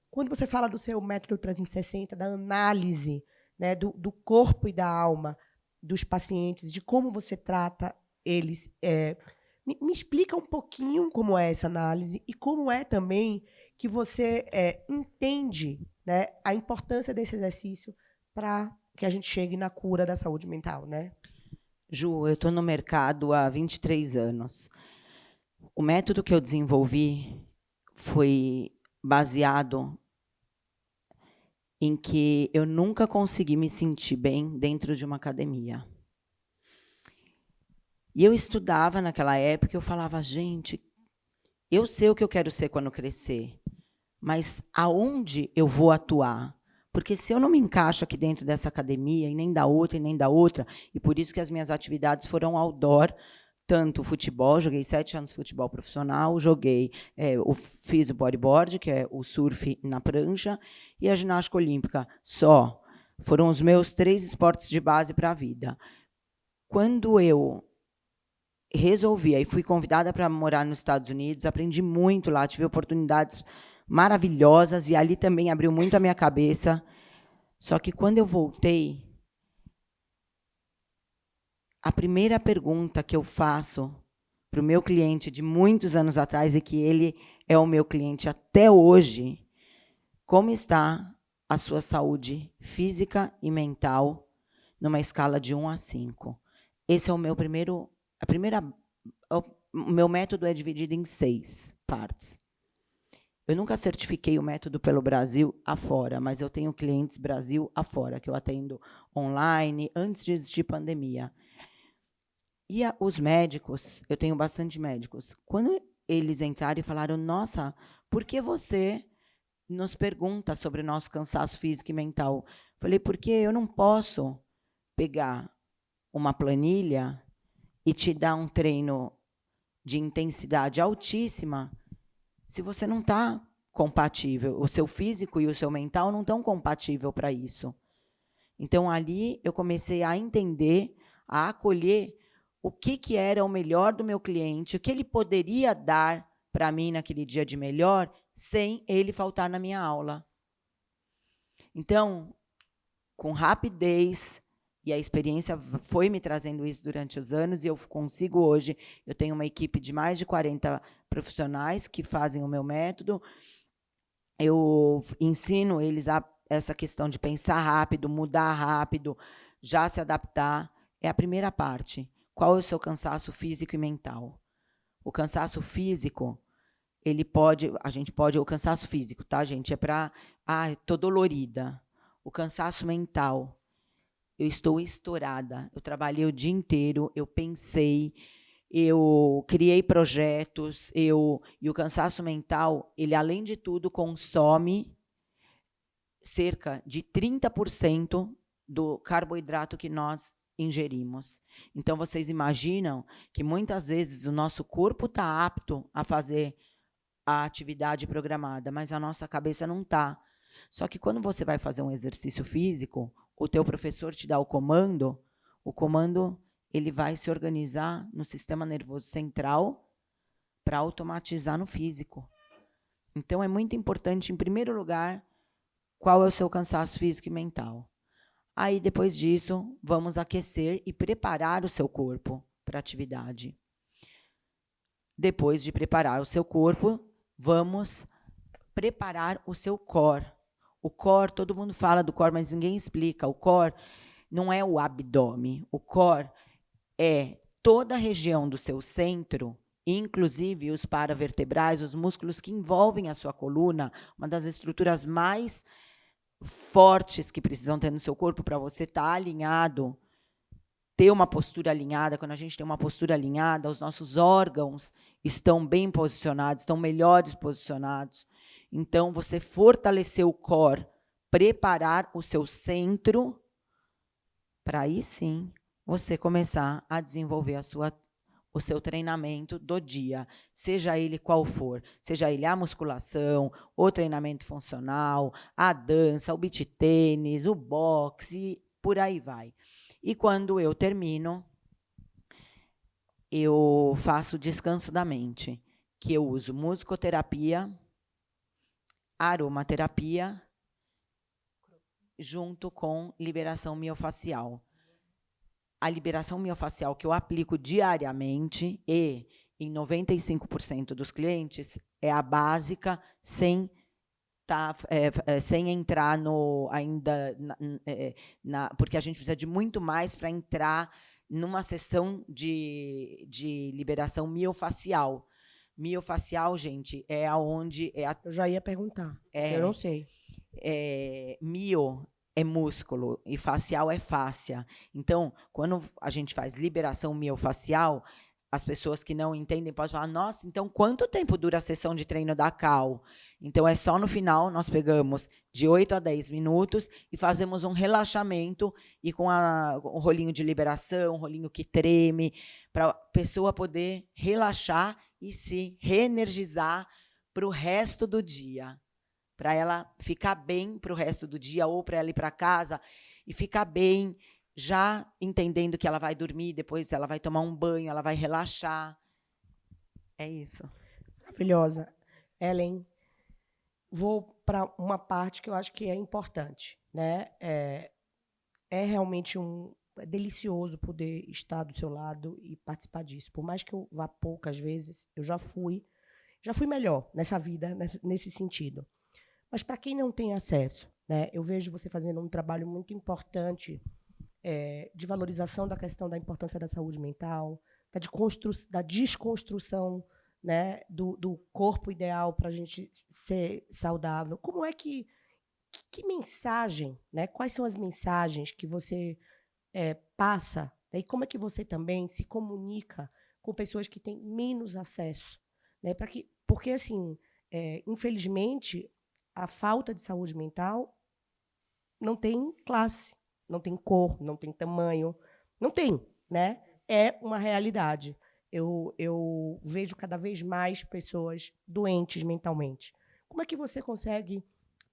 Quando você fala do seu método 360, da análise, né, do corpo e da alma dos pacientes, de como você trata eles, me explica um pouquinho como é essa análise e como é também que você entende, né, a importância desse exercício para que a gente chegue na cura da saúde mental, né? Ju, eu estou no mercado há 23 anos. O método que eu desenvolvi foi baseado em que eu nunca consegui me sentir bem dentro de uma academia. E eu estudava naquela época e eu falava, gente, eu sei o que eu quero ser quando crescer, mas aonde eu vou atuar? Porque se eu não me encaixo aqui dentro dessa academia, e nem da outra, e por isso que as minhas atividades foram outdoor, tanto futebol, joguei 7 anos de futebol profissional, fiz o bodyboard, que é o surf na prancha, e a ginástica olímpica só. Foram os meus 3 esportes de base para a vida. Quando eu resolvi, aí fui convidada para morar nos Estados Unidos, aprendi muito lá, tive oportunidades maravilhosas, e ali também abriu muito a minha cabeça. Só que quando eu voltei, a primeira pergunta que eu faço para o meu cliente de muitos anos atrás, e que ele é o meu cliente até hoje, como está a sua saúde física e mental numa escala de 1 a 5? Esse é o meu primeiro... O meu método é dividido em 6 partes. Eu nunca certifiquei o método pelo Brasil afora, mas eu tenho clientes Brasil afora, que eu atendo online, antes de existir pandemia. E os médicos, eu tenho bastante médicos, quando eles entraram e falaram, nossa, por que você nos pergunta sobre o nosso cansaço físico e mental? Falei, porque eu não posso pegar uma planilha e te dar um treino de intensidade altíssima se você não está compatível, o seu físico e o seu mental não estão compatíveis para isso. Então, ali, eu comecei a entender, a acolher o que era o melhor do meu cliente, o que ele poderia dar para mim naquele dia de melhor, sem ele faltar na minha aula. Então, com rapidez, e a experiência foi me trazendo isso durante os anos, e eu consigo hoje, eu tenho uma equipe de mais de 40 profissionais que fazem o meu método, eu ensino eles essa questão de pensar rápido, mudar rápido, já se adaptar, é a primeira parte. Qual é o seu cansaço físico e mental? O cansaço físico, o cansaço físico, tá, gente? É para, estou dolorida. O cansaço mental, eu estou estourada. Eu trabalhei o dia inteiro, eu pensei, eu criei projetos, e o cansaço mental, ele, além de tudo, consome cerca de 30% do carboidrato que nós ingerimos. Então, vocês imaginam que muitas vezes o nosso corpo está apto a fazer a atividade programada, mas a nossa cabeça não está. Só que quando você vai fazer um exercício físico, o teu professor te dá o comando ele vai se organizar no sistema nervoso central para automatizar no físico. Então, é muito importante, em primeiro lugar, qual é o seu cansaço físico e mental. Aí, depois disso, vamos aquecer e preparar o seu corpo para a atividade. Depois de preparar o seu corpo, vamos preparar o seu core. O core, todo mundo fala do core, mas ninguém explica. O core não é o abdômen. O core é toda a região do seu centro, inclusive os paravertebrais, os músculos que envolvem a sua coluna, uma das estruturas mais fortes que precisam ter no seu corpo para você estar alinhado, ter uma postura alinhada. Quando a gente tem uma postura alinhada, os nossos órgãos estão bem posicionados, estão melhores posicionados. Então, você fortalecer o core, preparar o seu centro, para aí sim você começar a desenvolver o seu treinamento do dia, seja ele qual for, seja ele a musculação, o treinamento funcional, a dança, o beach tênis, o boxe, por aí vai. E quando eu termino, eu faço descanso da mente, que eu uso musicoterapia, aromaterapia, junto com liberação miofascial. A liberação miofascial que eu aplico diariamente e em 95% dos clientes é a básica, sem entrar porque a gente precisa de muito mais para entrar numa sessão de liberação miofascial. Miofascial, gente, é aonde Eu já ia perguntar. Eu não sei. Mio é músculo e facial é fáscia. Então, quando a gente faz liberação miofacial, as pessoas que não entendem podem falar: nossa, então quanto tempo dura a sessão de treino da Cal? Então, é só no final, nós pegamos de 8 a 10 minutos e fazemos um relaxamento e com um rolinho de liberação, um rolinho que treme, para a pessoa poder relaxar e se reenergizar para o resto do dia. Para ela ficar bem para o resto do dia, ou para ela ir para casa e ficar bem, já entendendo que ela vai dormir, depois ela vai tomar um banho, ela vai relaxar. É isso. Maravilhosa. Ellen, vou para uma parte que eu acho que é importante, né? É realmente delicioso poder estar do seu lado e participar disso. Por mais que eu vá poucas vezes, eu já fui melhor nessa vida, nesse sentido. Mas para quem não tem acesso, né, eu vejo você fazendo um trabalho muito importante de valorização da questão da importância da saúde mental, da desconstrução, né, do corpo ideal para a gente ser saudável. Como é que mensagem, né, quais são as mensagens que você passa, né, e como é que você também se comunica com pessoas que têm menos acesso, né, porque assim, infelizmente, a falta de saúde mental não tem classe, não tem cor, não tem tamanho, não tem, né? É uma realidade. Eu vejo cada vez mais pessoas doentes mentalmente. Como é que você consegue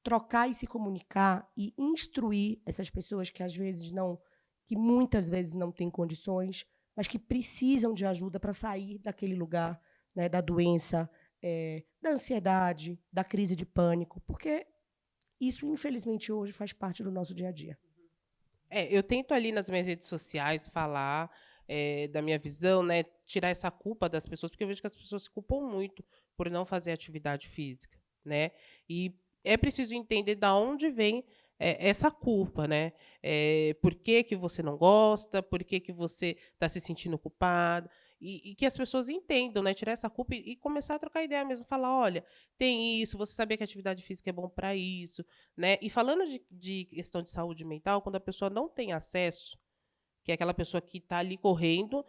trocar e se comunicar e instruir essas pessoas que que muitas vezes não têm condições, mas que precisam de ajuda para sair daquele lugar, né, da doença, da ansiedade, da crise de pânico, porque isso, infelizmente, hoje faz parte do nosso dia a dia. Eu tento ali nas minhas redes sociais falar da minha visão, né, tirar essa culpa das pessoas, porque eu vejo que as pessoas se culpam muito por não fazer atividade física, né? E é preciso entender de onde vem essa culpa, né? Por que que você não gosta? Por que que você está se sentindo culpado? E que as pessoas entendam, né? Tirar essa culpa e começar a trocar ideia mesmo. Falar: olha, tem isso, você sabia que a atividade física é bom para isso, né? E falando de questão de saúde mental, quando a pessoa não tem acesso, que é aquela pessoa que está ali correndo,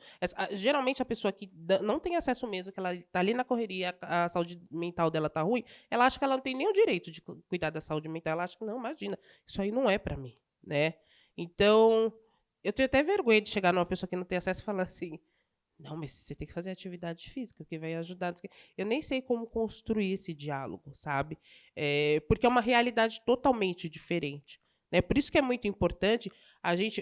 geralmente a pessoa que não tem acesso mesmo, que ela está ali na correria, a saúde mental dela está ruim, ela acha que ela não tem nem o direito de cuidar da saúde mental, ela acha que, não, imagina, isso aí não é para mim, né? Então, eu tenho até vergonha de chegar numa pessoa que não tem acesso e falar assim: não, mas você tem que fazer atividade física, porque vai ajudar. Eu nem sei como construir esse diálogo, sabe? Porque é uma realidade totalmente diferente, né? Por isso que é muito importante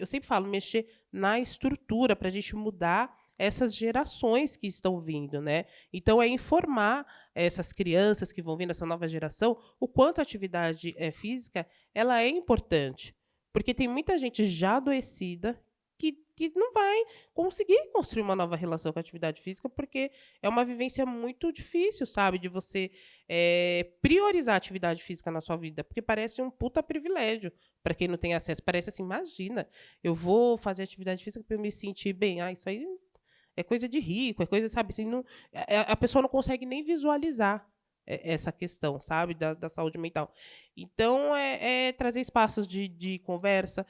eu sempre falo, mexer na estrutura para a gente mudar essas gerações que estão vindo, né? Então, é informar essas crianças que vão vir nessa nova geração o quanto a atividade física ela é importante. Porque tem muita gente já adoecida que não vai conseguir construir uma nova relação com a atividade física, porque é uma vivência muito difícil, sabe? De você priorizar a atividade física na sua vida, porque parece um puta privilégio para quem não tem acesso. Parece assim, imagina, eu vou fazer atividade física para eu me sentir bem. Ah, isso aí é coisa de rico, é coisa, sabe? Assim, não, a pessoa não consegue nem visualizar essa questão, sabe? Da saúde mental. Então, trazer espaços de conversa,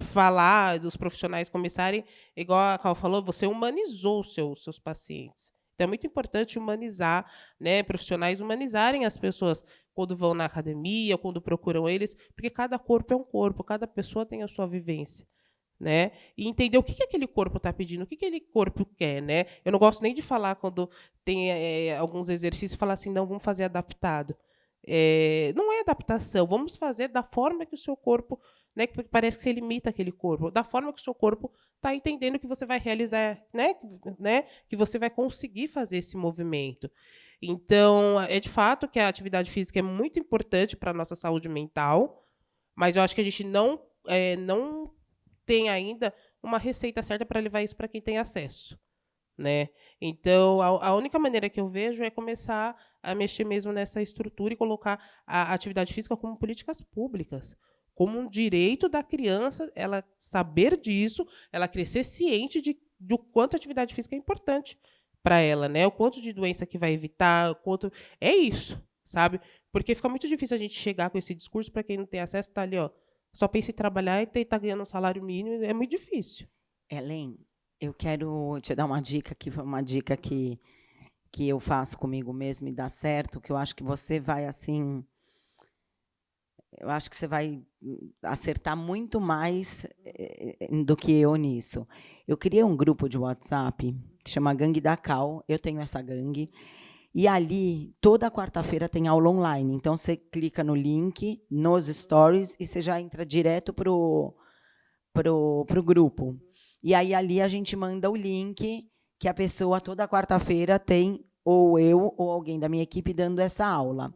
falar, dos profissionais começarem, igual a Cal falou, você humanizou os seus pacientes. Então, é muito importante humanizar, né? Profissionais humanizarem as pessoas quando vão na academia, quando procuram eles, porque cada corpo é um corpo, cada pessoa tem a sua vivência. Né? E entender o que aquele corpo está pedindo, o que aquele corpo quer, né? Eu não gosto nem de falar quando tem alguns exercícios, falar assim, não, vamos fazer adaptado. Não é adaptação, vamos fazer da forma que o seu corpo, né? Que parece que você limita aquele corpo, da forma que o seu corpo está entendendo que você vai realizar, né? Que você vai conseguir fazer esse movimento. Então, é de fato que a atividade física é muito importante para a nossa saúde mental, mas eu acho que a gente não tem ainda uma receita certa para levar isso para quem tem acesso, né? Então, a única maneira que eu vejo é começar a mexer mesmo nessa estrutura e colocar a atividade física como políticas públicas, como um direito da criança, ela saber disso, ela crescer ciente do quanto a atividade física é importante para ela, né? O quanto de doença que vai evitar, o quanto é isso, sabe? Porque fica muito difícil a gente chegar com esse discurso para quem não tem acesso, tá ali, ó, só pensa em trabalhar e tentar ganhar um salário mínimo, é muito difícil. Ellen, eu quero te dar uma dica, que foi uma dica que eu faço comigo mesma e dá certo, que eu acho que você vai, assim, eu acho que você vai acertar muito mais do que eu nisso. Eu criei um grupo de WhatsApp que chama Gangue da Cal, eu tenho essa gangue, e ali, toda quarta-feira tem aula online. Então, você clica no link, nos stories, e você já entra direto pro grupo. E aí, ali, a gente manda o link que a pessoa, toda quarta-feira, tem ou eu ou alguém da minha equipe dando essa aula.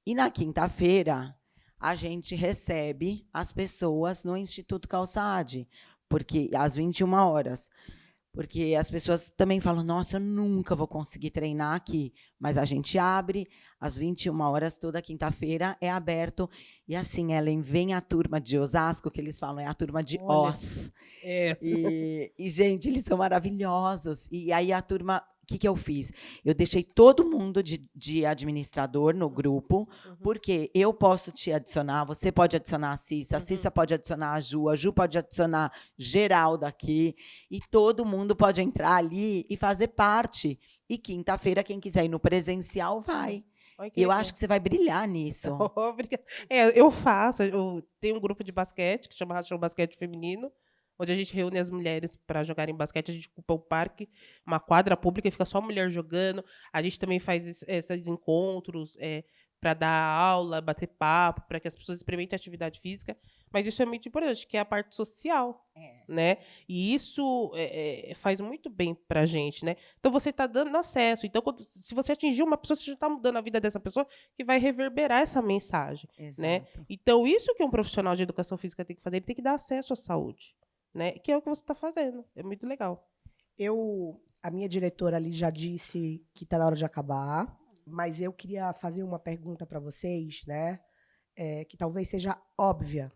E na quinta-feira, a gente recebe as pessoas no Instituto Calçade, porque às 21 horas. Porque as pessoas também falam, nossa, eu nunca vou conseguir treinar aqui. Mas a gente abre, às 21 horas, toda quinta-feira, é aberto. E assim, Ellen, vem a turma de Osasco, que eles falam, é a turma de Os. E, gente, eles são maravilhosos. E aí a turma... O que eu fiz? Eu deixei todo mundo de administrador no grupo, porque eu posso te adicionar, você pode adicionar a Cissa pode adicionar a Ju pode adicionar geral daqui, e todo mundo pode entrar ali e fazer parte. E quinta-feira, quem quiser ir no presencial, vai. E eu acho que você vai brilhar nisso. Obrigada. Eu faço, eu tenho um grupo de basquete, que chama Rachão Basquete Feminino, onde a gente reúne as mulheres para jogarem basquete. A gente ocupa o parque, uma quadra pública, e fica só mulher jogando. A gente também faz esses encontros para dar aula, bater papo, para que as pessoas experimentem atividade física. Mas isso é muito importante, que é a parte social, né? E isso faz muito bem para a gente, né? Então, você está dando acesso. Então, se você atingir uma pessoa, você já está mudando a vida dessa pessoa, que vai reverberar essa mensagem, né? Então, isso que um profissional de educação física tem que fazer, ele tem que dar acesso à saúde. Né? Que é o que você está fazendo. É muito legal. A minha diretora ali já disse que está na hora de acabar, mas eu queria fazer uma pergunta para vocês, né? Que talvez seja óbvia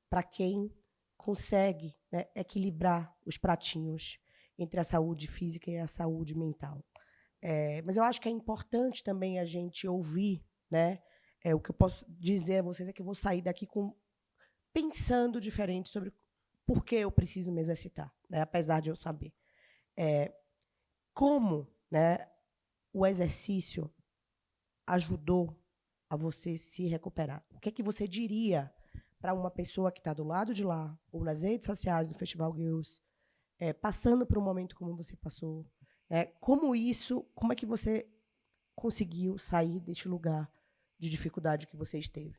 para quem consegue, né, equilibrar os pratinhos entre a saúde física e a saúde mental. Mas eu acho que é importante também a gente ouvir, né? O que eu posso dizer a vocês é que eu vou sair daqui pensando diferente sobre por que eu preciso me exercitar, né? Apesar de eu saber. Como, né, o exercício ajudou a você se recuperar? O que é que você diria para uma pessoa que está do lado de lá, ou nas redes sociais do Festival Girls, passando por um momento como você passou? Como é que você conseguiu sair deste lugar de dificuldade que você esteve?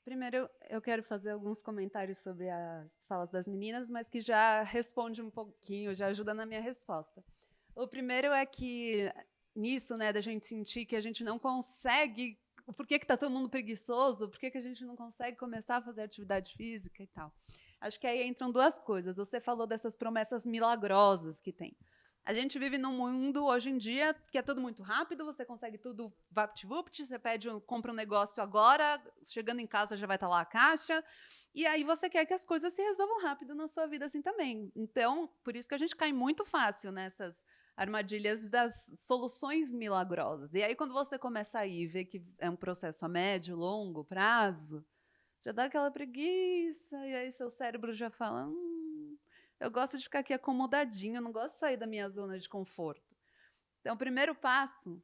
Primeiro, eu quero fazer alguns comentários sobre as falas das meninas, mas que já responde um pouquinho, já ajuda na minha resposta. O primeiro é que, nisso, né, da gente sentir que a gente não consegue por que está todo mundo preguiçoso, por que a gente não consegue começar a fazer atividade física e tal. Acho que aí entram duas coisas. Você falou dessas promessas milagrosas que tem. A gente vive num mundo, hoje em dia, que é tudo muito rápido, você consegue tudo vapt-vupt, você compra um negócio agora, chegando em casa já vai estar lá a caixa, e aí você quer que as coisas se resolvam rápido na sua vida assim também. Então, por isso que a gente cai muito fácil nessas armadilhas das soluções milagrosas. E aí, quando você começa a ir e ver que é um processo a médio, longo prazo, já dá aquela preguiça, e aí seu cérebro já fala, eu gosto de ficar aqui acomodadinho, eu não gosto de sair da minha zona de conforto. Então, o primeiro passo,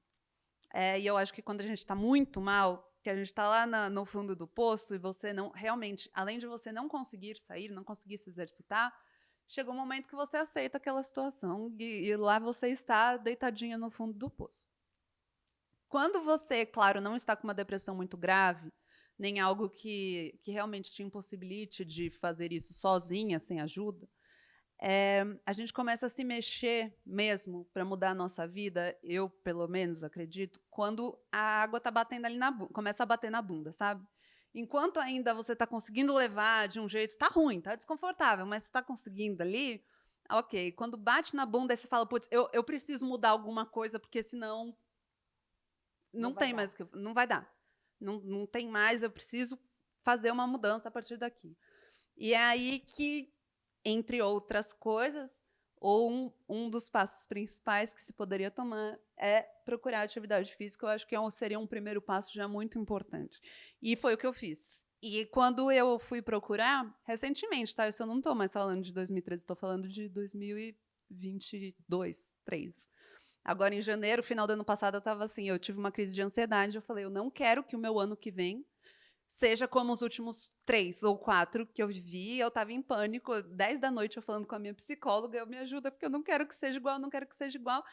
e eu acho que quando a gente está muito mal, que a gente está lá no fundo do poço e você não, realmente, além de você não conseguir sair, não conseguir se exercitar, chega um momento que você aceita aquela situação e lá você está deitadinha no fundo do poço. Quando você, claro, não está com uma depressão muito grave, nem algo que realmente te impossibilite de fazer isso sozinha, sem ajuda, a gente começa a se mexer mesmo para mudar a nossa vida, eu, pelo menos, acredito, quando a água está batendo ali começa a bater na bunda, sabe? Enquanto ainda você está conseguindo levar de um jeito, está ruim, está desconfortável, mas está conseguindo ali, ok. Quando bate na bunda, aí você fala, putz, eu preciso mudar alguma coisa, porque senão não tem mais o que... Não vai dar. Não tem mais, eu preciso fazer uma mudança a partir daqui. E é aí que, entre outras coisas, ou um dos passos principais que se poderia tomar é procurar atividade física. Eu acho que seria um primeiro passo já muito importante. E foi o que eu fiz. E quando eu fui procurar, recentemente, tá? Isso eu não estou mais falando de 2013, estou falando de 2022, 2023. Agora, em janeiro, final do ano passado, eu estava assim, eu tive uma crise de ansiedade, eu falei, eu não quero que o meu ano que vem seja como os últimos 3 ou 4 que eu vivi, eu estava em pânico, 10 da noite eu falando com a minha psicóloga, eu me ajuda, porque eu não quero que seja igual, não quero que seja igual.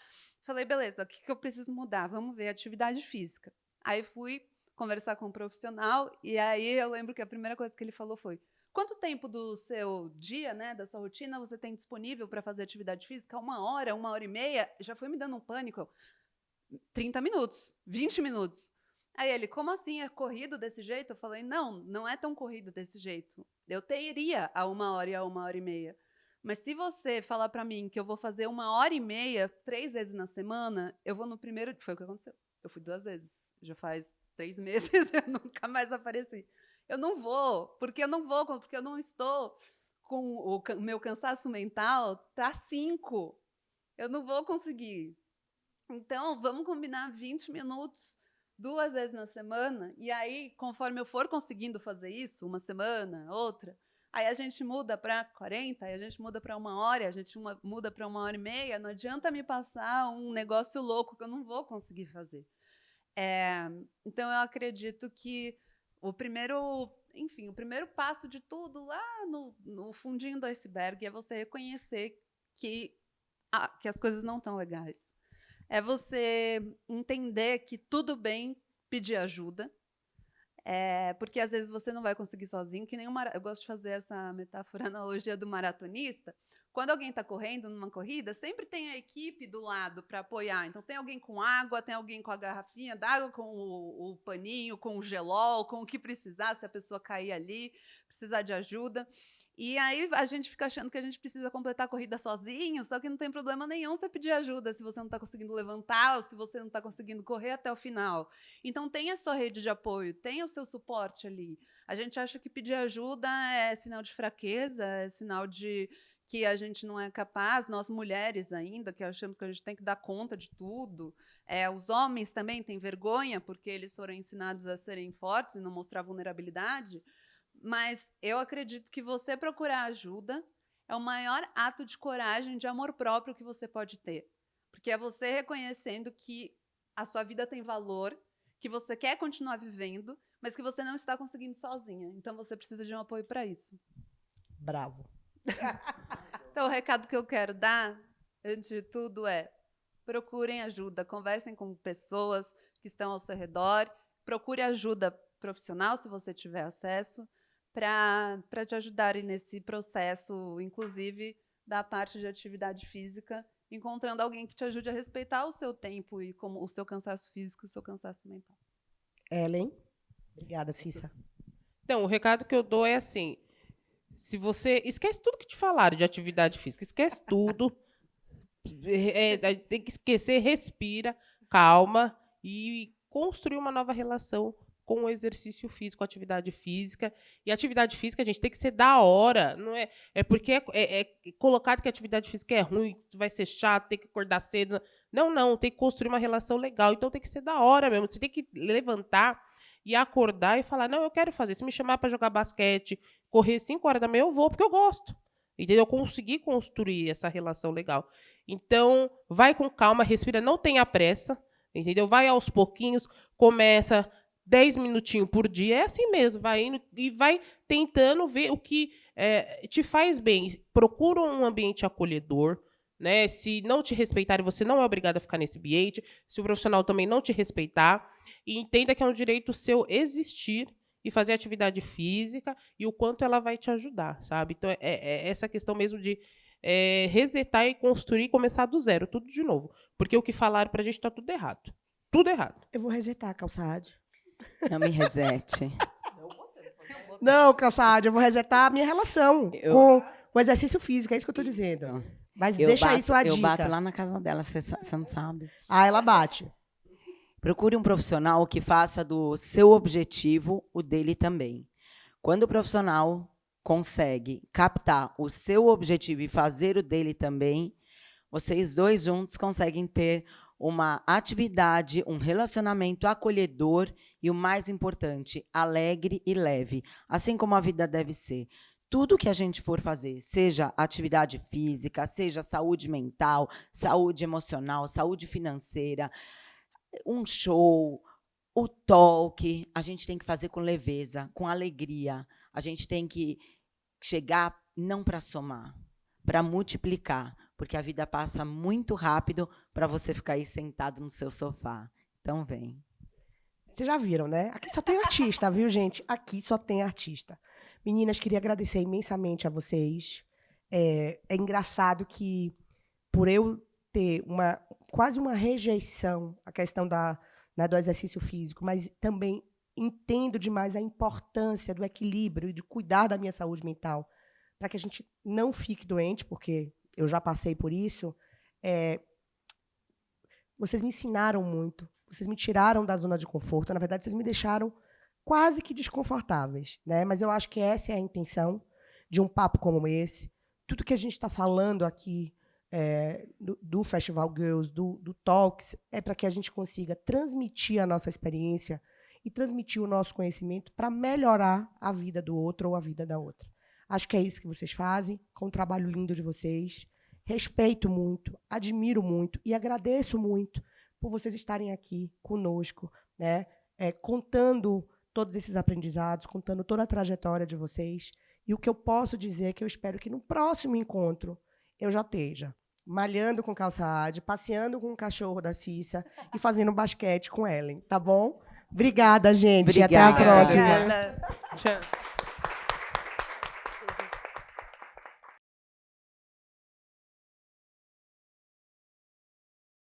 Falei, beleza, o que eu preciso mudar? Vamos ver, atividade física. Aí fui conversar com um profissional, e aí eu lembro que a primeira coisa que ele falou foi, quanto tempo do seu dia, né, da sua rotina, você tem disponível para fazer atividade física? 1 hora e meia? Já foi me dando um pânico. 30 minutos, 20 minutos. Aí ele, como assim, é corrido desse jeito? Eu falei, não é tão corrido desse jeito. Eu teria a 1 hora e a 1 hora e meia. Mas se você falar para mim que eu vou fazer 1 hora e meia 3 vezes na semana, eu vou no primeiro... Foi o que aconteceu. Eu fui 2 vezes. Já faz 3 meses, eu nunca mais apareci. Eu não vou, porque eu não estou com o meu cansaço mental, tá 5. Eu não vou conseguir. Então, vamos combinar 20 minutos 2 vezes na semana, e aí, conforme eu for conseguindo fazer isso, uma semana, outra, aí a gente muda para 40, aí a gente muda para 1 hora, a gente muda para 1 hora e meia, não adianta me passar um negócio louco que eu não vou conseguir fazer. Então, eu acredito que o primeiro passo de tudo, lá no fundinho do iceberg, é você reconhecer que as coisas não estão legais. É você entender que tudo bem pedir ajuda, porque às vezes você não vai conseguir sozinho, que nem eu gosto de fazer essa metáfora, analogia do maratonista. Quando alguém está correndo numa corrida, sempre tem a equipe do lado para apoiar. Então tem alguém com água, tem alguém com a garrafinha d'água, com o paninho, com o gelol, com o que precisar, se a pessoa cair ali, precisar de ajuda. E aí a gente fica achando que a gente precisa completar a corrida sozinho, só que não tem problema nenhum você pedir ajuda se você não está conseguindo levantar ou se você não está conseguindo correr até o final. Então tenha a sua rede de apoio, tenha o seu suporte ali. A gente acha que pedir ajuda é sinal de fraqueza, é sinal de que a gente não é capaz, nós mulheres ainda, que achamos que a gente tem que dar conta de tudo. Os homens também têm vergonha, porque eles foram ensinados a serem fortes e não mostrar vulnerabilidade. Mas eu acredito que você procurar ajuda é o maior ato de coragem, de amor próprio que você pode ter. Porque é você reconhecendo que a sua vida tem valor, que você quer continuar vivendo, mas que você não está conseguindo sozinha. Então, você precisa de um apoio para isso. Bravo. Então, o recado que eu quero dar, antes de tudo, é procurem ajuda, conversem com pessoas que estão ao seu redor, procure ajuda profissional, se você tiver acesso, para te ajudarem nesse processo, inclusive da parte de atividade física, encontrando alguém que te ajude a respeitar o seu tempo e como o seu cansaço físico e o seu cansaço mental. Ellen. Obrigada, Cissa. Então, o recado que eu dou é assim: se você esquece tudo que te falaram de atividade física, esquece tudo. Tem que esquecer, respira, calma e construir uma nova relação com o exercício físico, atividade física. E atividade física, gente, tem que ser da hora. Não é porque é colocado que a atividade física é ruim, vai ser chato, tem que acordar cedo. Não, tem que construir uma relação legal. Então tem que ser da hora mesmo. Você tem que levantar e acordar e falar, não, eu quero fazer. Se me chamar para jogar basquete, correr 5 horas da manhã, eu vou, porque eu gosto. Entendeu? Eu consegui construir essa relação legal. Então, vai com calma, respira, não tenha pressa, entendeu? Vai aos pouquinhos, começa 10 minutinhos por dia, é assim mesmo, vai indo e vai tentando ver o que te faz bem. Procura um ambiente acolhedor, né? Se não te respeitarem, você não é obrigado a ficar nesse ambiente. Se o profissional também não te respeitar, e entenda que é um direito seu existir e fazer atividade física e o quanto ela vai te ajudar, sabe? Então, é essa questão mesmo de resetar e construir e começar do zero, tudo de novo. Porque o que falaram pra gente está tudo errado. Tudo errado. Eu vou resetar, Calçade. Não me resete. Não, Calçade, eu vou resetar a minha relação com o exercício físico, é isso que eu tô dizendo. Mas deixa isso a dica. Eu bato lá na casa dela, você não sabe. Ah, ela bate. Procure um profissional que faça do seu objetivo o dele também. Quando o profissional consegue captar o seu objetivo e fazer o dele também, vocês dois juntos conseguem ter uma atividade, um relacionamento acolhedor e, o mais importante, alegre e leve, assim como a vida deve ser. Tudo que a gente for fazer, seja atividade física, seja saúde mental, saúde emocional, saúde financeira, um show, o talk, a gente tem que fazer com leveza, com alegria. A gente tem que chegar não para somar, para multiplicar, porque a vida passa muito rápido para você ficar aí sentado no seu sofá. Então, vem. Vocês já viram, né? Aqui só tem artista, viu, gente? Aqui só tem artista. Meninas, queria agradecer imensamente a vocês. É engraçado que, por eu ter quase uma rejeição à questão do exercício físico, mas também entendo demais a importância do equilíbrio e de cuidar da minha saúde mental, para que a gente não fique doente, porque eu já passei por isso. Vocês me ensinaram muito, vocês me tiraram da zona de conforto, na verdade, vocês me deixaram quase que desconfortáveis, né? Mas eu acho que essa é a intenção de um papo como esse. Tudo que a gente está falando aqui do Festival Girls, do Talks, é para que a gente consiga transmitir a nossa experiência e transmitir o nosso conhecimento para melhorar a vida do outro ou a vida da outra. Acho que é isso que vocês fazem, com o trabalho lindo de vocês. Respeito muito, admiro muito e agradeço muito por vocês estarem aqui conosco, né? Contando todos esses aprendizados, contando toda a trajetória de vocês. E o que eu posso dizer é que eu espero que no próximo encontro eu já esteja malhando com Calçade, passeando com o cachorro da Cissa e fazendo basquete com Ellen, tá bom? Obrigada, gente. Obrigada. Até a próxima. Obrigada. Tchau.